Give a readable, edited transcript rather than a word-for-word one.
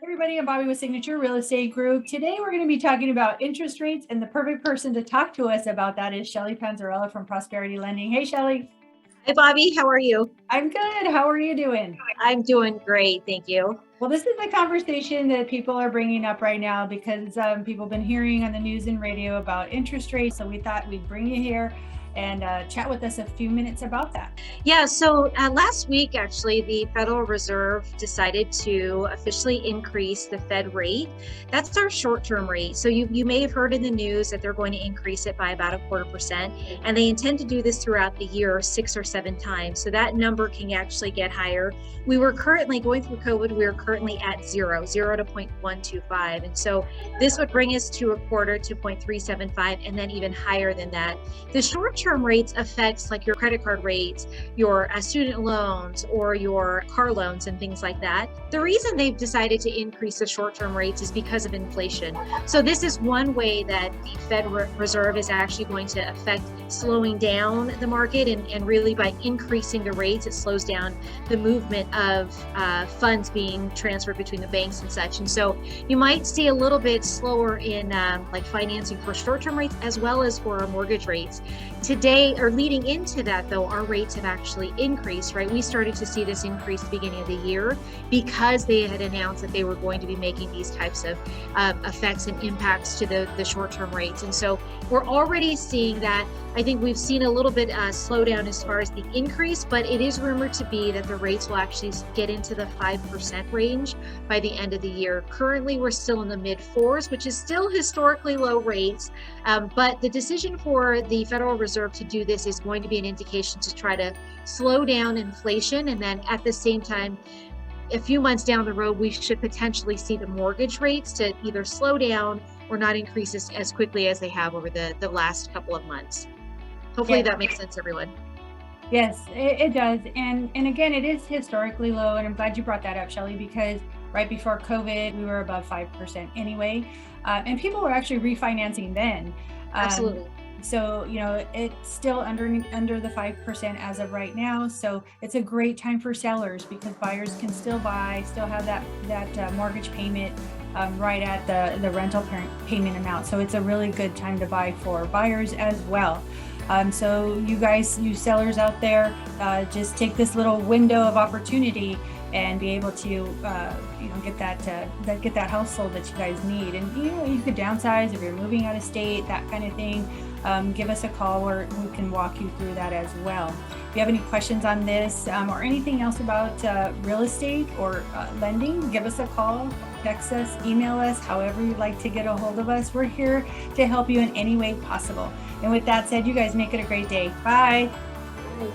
Everybody, I'm Bobbie with Signature Real Estate Group. Today we're going to be talking about interest rates, and the perfect person to talk to us about that is Shelly Panzarella from Prosperity Lending. Hey, Shelly. Hi, Bobbie. How are you? I'm good. How are you doing? I'm doing great. Thank you. Well, this is the conversation that people are bringing up right now because people have been hearing on the news and radio about interest rates. So we thought we'd bring you here and chat with us a few minutes about that. Yeah, so last week, actually, the Federal Reserve decided to officially increase the Fed rate. That's our short-term rate. So you may have heard in the news that they're going to increase it by about 0.25%, and they intend to do this throughout the year 6 or 7 times. So that number can actually get higher. We were currently going through COVID, we were currently at zero to 0.125. And so this would bring us to a quarter to 0.375 and then even higher than that. The short-term rates affects like your credit card rates, your student loans, or your car loans and things like that. The reason they've decided to increase the short-term rates is because of inflation. So this is one way that the Fed Reserve is actually going to affect slowing down the market, and really by increasing the rates, it slows down the movement of funds being transferred between the banks and such. And so you might see a little bit slower in like financing for short-term rates as well as for mortgage rates. Today, or leading into that though, our rates have actually increased, right? We started to see this increase at the beginning of the year because they had announced that they were going to be making these types of effects and impacts to the short-term rates. And so we're already seeing that. I think we've seen a little bit slowdown as far as the increase, but it is rumored to be that the rates will actually get into the 5% range by the end of the year. Currently, we're still in the mid-4s, which is still historically low rates. But the decision for the Federal Reserve to do this is going to be an indication to try to slow down inflation. And then at the same time, a few months down the road, we should potentially see the mortgage rates to either slow down or not increase as quickly as they have over the last couple of months. Hopefully that makes sense, everyone. Yes, it does. And again, it is historically low. And I'm glad you brought that up, Shelly, because right before COVID, we were above 5% anyway. And people were actually refinancing then. Absolutely. So, it's still under the 5% as of right now. So it's a great time for sellers because buyers can still buy, still have that mortgage payment right at the rental payment amount. So it's a really good time to buy for buyers as well. So you guys, you sellers out there, just take this little window of opportunity and be able to, get that house sold that you guys need. And you could downsize if you're moving out of state, that kind of thing. Give us a call, or we can walk you through that as well. If you have any questions on this or anything else about real estate or lending, give us a call, text us, email us, however you'd like to get a hold of us. We're here to help you in any way possible. And with that said, you guys make it a great day. Bye. Bye.